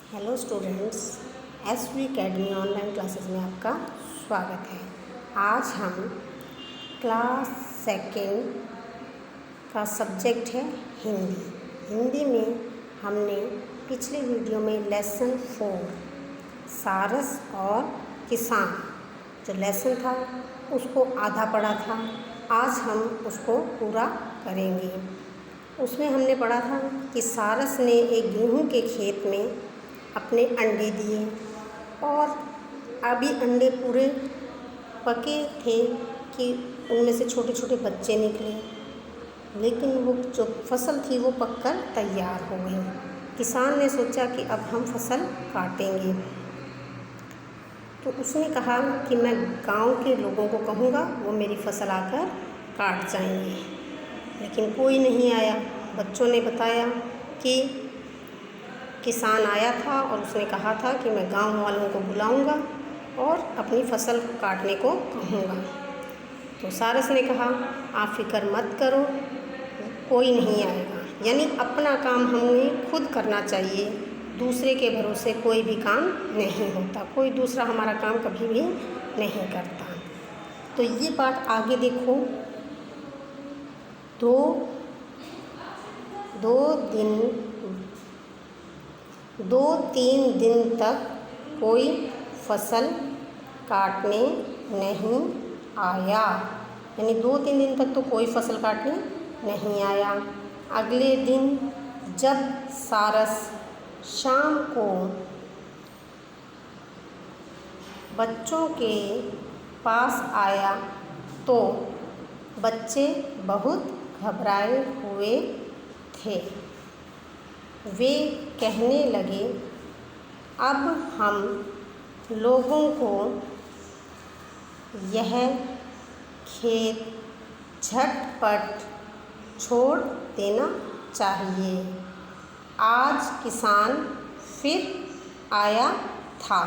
Hello students, SV academy online classes में आपका स्वागत है। आज हम क्लास सेकेंड का सब्जेक्ट है हिंदी में हमने पिछले वीडियो में लेसन 4 सारस और किसान जो लेसन था उसको आधा पढ़ा था। आज हम उसको पूरा करेंगे। उसमें हमने पढ़ा था कि सारस ने एक गेहूं के खेत में अपने अंडे दिए और अभी अंडे पूरे पके थे कि उनमें से छोटे छोटे बच्चे निकले, लेकिन वो जो फसल थी वो पककर तैयार हो गई। किसान ने सोचा कि अब हम फसल काटेंगे, तो उसने कहा कि मैं गांव के लोगों को कहूँगा, वो मेरी फसल आकर काट जाएंगे। लेकिन कोई नहीं आया। बच्चों ने बताया कि किसान आया था और उसने कहा था कि मैं गांव वालों को बुलाऊंगा और अपनी फसल काटने को कहूँगा। तो सारस ने कहा, आप फिक्र मत करो, कोई नहीं आएगा। यानी अपना काम हमें खुद करना चाहिए, दूसरे के भरोसे कोई भी काम नहीं होता, कोई दूसरा हमारा काम कभी भी नहीं करता। तो ये बात आगे देखो। दो तीन दिन तक कोई फसल काटने नहीं आया। यानी 2-3 दिन तक तो कोई फसल काटने नहीं आया। अगले दिन जब सारस शाम को बच्चों के पास आया तो बच्चे बहुत घबराए हुए थे। वे कहने लगे, अब हम लोगों को यह खेत झटपट छोड़ देना चाहिए। आज किसान फिर आया था।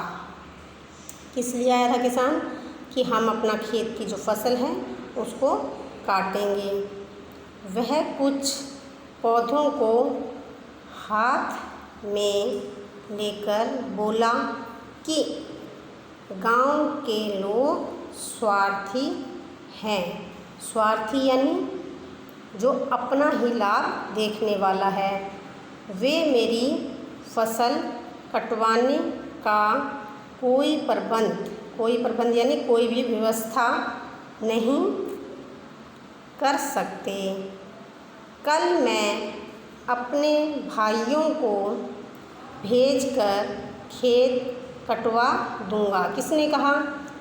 किस लिए आया था किसान? कि हम अपना खेत की जो फसल है उसको काटेंगे। वह कुछ पौधों को हाथ में लेकर बोला कि गांव के लोग स्वार्थी हैं। स्वार्थी यानी जो अपना ही लाभ देखने वाला है। वे मेरी फसल कटवाने का कोई प्रबंध यानी कोई भी व्यवस्था नहीं कर सकते। कल मैं अपने भाइयों को भेजकर खेत कटवा दूंगा। किसने कहा?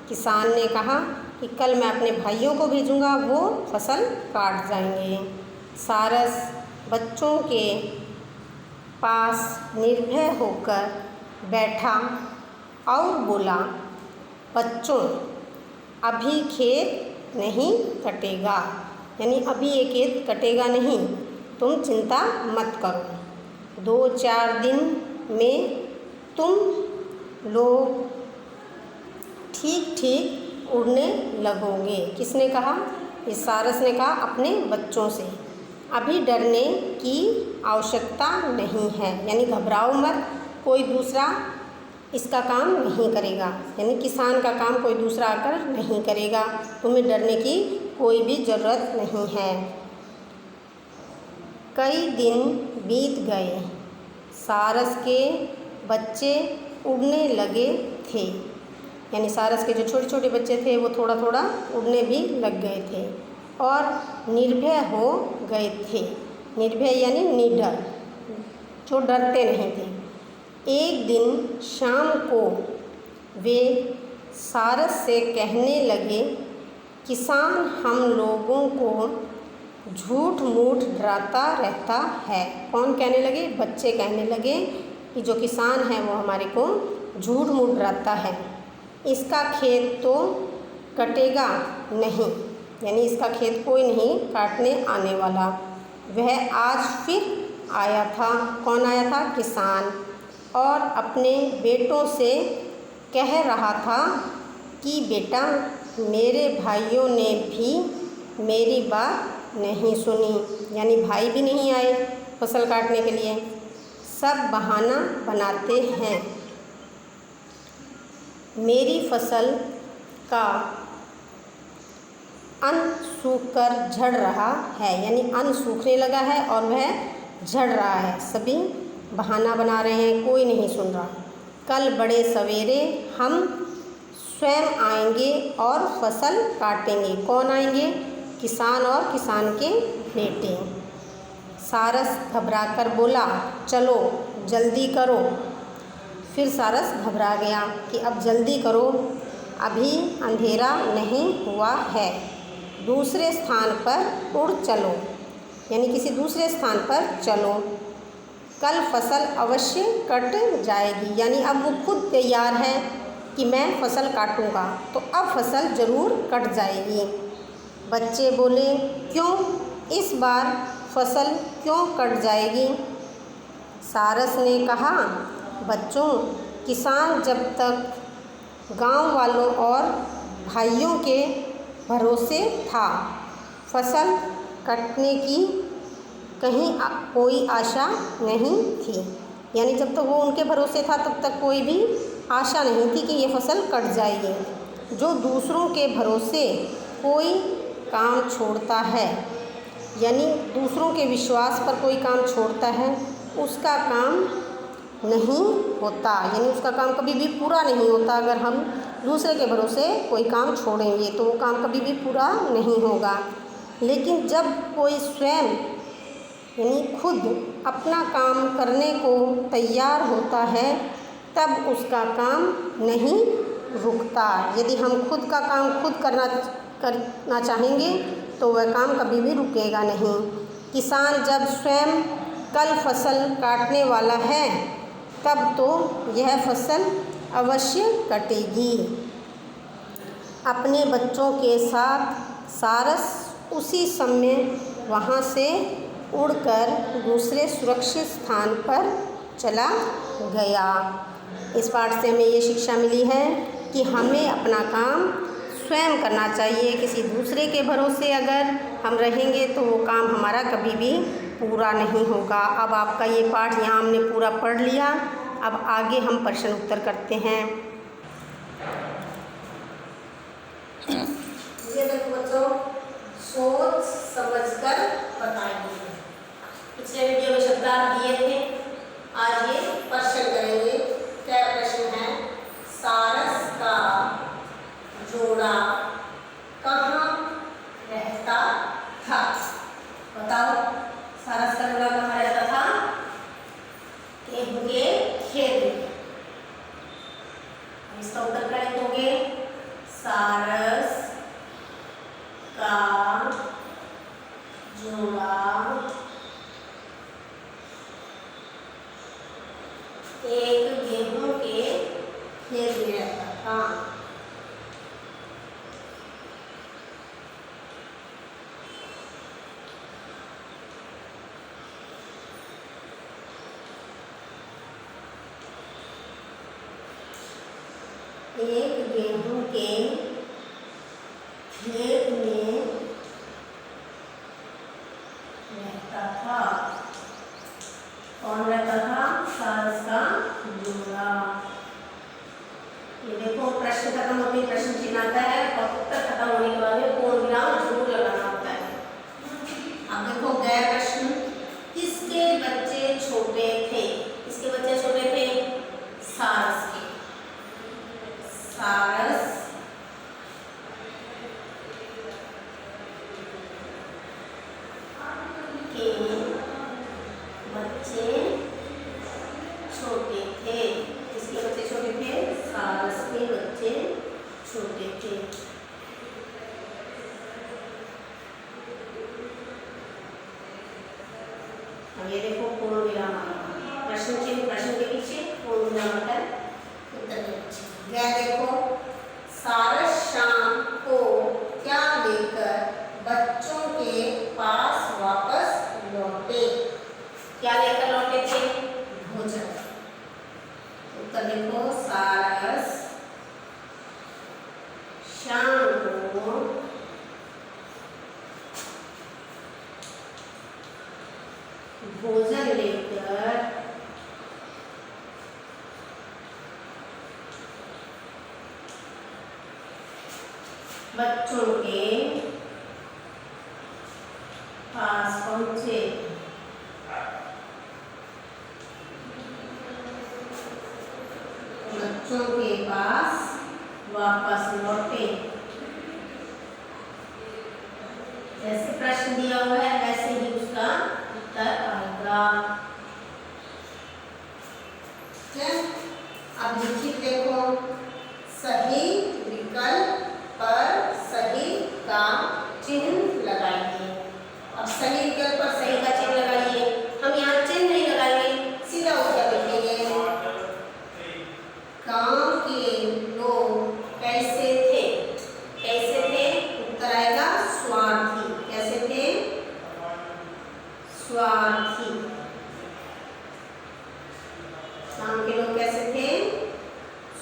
किसान ने कहा कि कल मैं अपने भाइयों को भेजूंगा, वो फसल काट जाएंगे। सारस बच्चों के पास निर्भय होकर बैठा और बोला, बच्चों, अभी खेत नहीं कटेगा। यानी अभी ये खेत कटेगा नहीं, तुम चिंता मत करो। 2-4 दिन में तुम लोग ठीक उड़ने लगोगे। किसने कहा? इस सारस ने कहा अपने बच्चों से। अभी डरने की आवश्यकता नहीं है। यानी घबराओ मत, कोई दूसरा इसका काम नहीं करेगा। यानी किसान का काम कोई दूसरा आकर नहीं करेगा। तुम्हें डरने की कोई भी ज़रूरत नहीं है। कई दिन बीत गए। सारस के बच्चे उड़ने लगे थे। यानी सारस के जो छोटे छोटे बच्चे थे वो थोड़ा थोड़ा उड़ने भी लग गए थे और निर्भय हो गए थे। निर्भय यानी निडर, जो डरते नहीं थे। एक दिन शाम को वे सारस से कहने लगे, किसान हम लोगों को झूठ मूठ डराता रहता है। कौन कहने लगे? बच्चे कहने लगे कि जो किसान है वो हमारे को झूठ मूठ डराता है। इसका खेत तो कटेगा नहीं, यानी इसका खेत कोई नहीं काटने आने वाला। वह आज फिर आया था। कौन आया था? किसान। और अपने बेटों से कह रहा था कि बेटा, मेरे भाइयों ने भी मेरी बात नहीं सुनी। यानी भाई भी नहीं आए फसल काटने के लिए। सब बहाना बनाते हैं। मेरी फसल का अन्न सूख कर झड़ रहा है, यानी अन्न सूखने लगा है और वह झड़ रहा है। सभी बहाना बना रहे हैं, कोई नहीं सुन रहा। कल बड़े सवेरे हम स्वयं आएंगे और फसल काटेंगे। कौन आएंगे? किसान और किसान के बेटे। सारस घबराकर बोला, चलो जल्दी करो। फिर सारस घबरा गया कि अब जल्दी करो, अभी अंधेरा नहीं हुआ है। दूसरे स्थान पर उड़ चलो, यानी किसी दूसरे स्थान पर चलो। कल फसल अवश्य कट जाएगी, यानी अब वो खुद तैयार है कि मैं फसल काटूंगा, तो अब फसल ज़रूर कट जाएगी। बच्चे बोले, क्यों? इस बार फसल क्यों कट जाएगी? सारस ने कहा, बच्चों, किसान जब तक गांव वालों और भाइयों के भरोसे था, फसल कटने की कहीं कोई आशा नहीं थी। यानी जब तक वो उनके भरोसे था तब तक कोई भी आशा नहीं थी कि ये फसल कट जाएगी। जो दूसरों के भरोसे कोई काम छोड़ता है, यानी दूसरों के विश्वास पर कोई काम छोड़ता है, उसका काम नहीं होता, यानी उसका काम कभी भी पूरा नहीं होता। अगर हम दूसरे के भरोसे कोई काम छोड़ेंगे तो वो काम कभी भी पूरा नहीं होगा। लेकिन जब कोई स्वयं यानी खुद अपना काम करने को तैयार होता है, तब उसका काम नहीं रुकता। यदि हम खुद का काम खुद करना चाहेंगे तो वह काम कभी भी रुकेगा नहीं। किसान जब स्वयं कल फसल काटने वाला है, तब तो यह फसल अवश्य कटेगी। अपने बच्चों के साथ सारस उसी समय वहाँ से उड़कर दूसरे सुरक्षित स्थान पर चला गया। इस पाठ से हमें ये शिक्षा मिली है कि हमें अपना काम स्वयं करना चाहिए। किसी दूसरे के भरोसे अगर हम रहेंगे तो वो काम हमारा कभी भी पूरा नहीं होगा। अब आपका ये पाठ यहाँ हमने पूरा पढ़ लिया। अब आगे हम प्रश्न उत्तर करते हैं। ये देखो बच्चों, सोच समझकर बताइए। पिछले वीडियो में शब्दार्थ दिए थे, आज ये प्रश्न करेंगे। क्या प्रश्न है? सारस का जोड़ा कहाँ रहता था? बताओ, सारस का जोड़ा कहाँ रहता था? गेहूं के खेत में। इसका उत्तर क्या लिखोगे? सारस का जोड़ा एक गेहूं के खेत में रहता था। एक गेहूं के खेत में रहता था। कौन रहता था? सारस का जोड़ा। ये देखो, प्रश्न खत्म होते ही प्रश्न चिन्ह आता है और उत्तर खत्म होने के बाद में पूर्ण विराम जरूर लगाना होता है। अब देखो, गया प्रश्न, किसके बच्चे छोटे थे? किसके बच्चे छोटे थे? सारस के। सारस के बच्चे छोटे थे। किसके बच्चे छोटे थे? सारस के बच्चे छोटे थे। अब ये देखो, पूर्ण विराम आ गया। प्रश्न चिन्ह, प्रश्न के पीछे पूर्ण विराम आता है उत्तर के पीछे। यह देखो, सारस शाम को क्या लेकर बच्चों के पास वापस लौटे? क्या लेकर लौटे थे? भोजन। उत्तर देखो, सारस शाम को भोजन लेकर बच्चों के पास पहुंचे। बच्चों के पास वापस लौटे। जैसे प्रश्न दिया हुआ है वैसे ही उसका उत्तर आएगा। अब लिखित देखो, सही विकल्प पर सही का चिन्ह लगाइए। अब सही विकल्प पर सही का चिन्ह लगाइए। हम यहाँ चिन्ह नहीं लगाएंगे, सीधा उत्तर लिखेंगे। गांव के लोग कैसे थे? कैसे थे? उत्तर आएगा स्वार्थी। कैसे थे? स्वार्थी। गांव के लोग कैसे थे?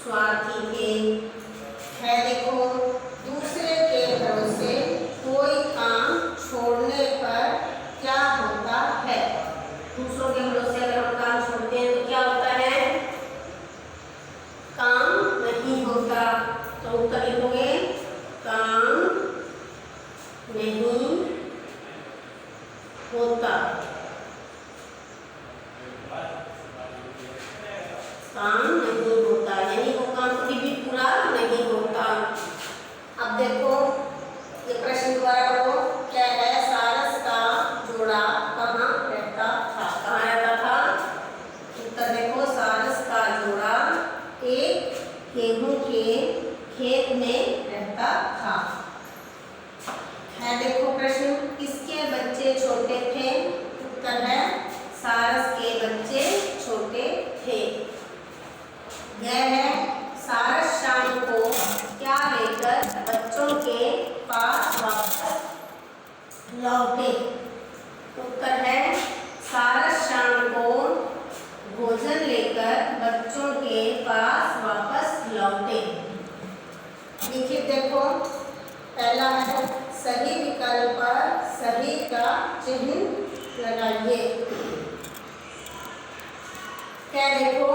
स्वार्थी थे। है देखो, दूसरे के भरोसे कोई काम छोड़ने पर क्या होता है? दूसरों के भरोसे अगर हम काम छोड़ते हैं तो क्या होता है? काम नहीं होता। तो उत्तर लिखोगे काम नहीं होता। काम नहीं होता यानी वो काम कभी भी पूरा नहीं होता। अब देखो ये प्रश्न दोबारा पढ़ो। क्या है? सारस का जोड़ा कहाँ रहता था? कहाँ रहता था? उत्तर देखो, सारस का जोड़ा एक गेहूं के खेत में रहता था। है देखो प्रश्न, किसके बच्चे छोटे थे? उत्तर है सारस के बच्चे छोटे थे। यह है, सारस शाम को क्या लेकर बच्चों के पास वापस लौटे? उत्तर है सारस शाम को भोजन लेकर बच्चों के पास वापस लौटे। लिखित देखो, पहला है सही विकल्प पर सही का चिन्ह लगाइए। क्या देखो,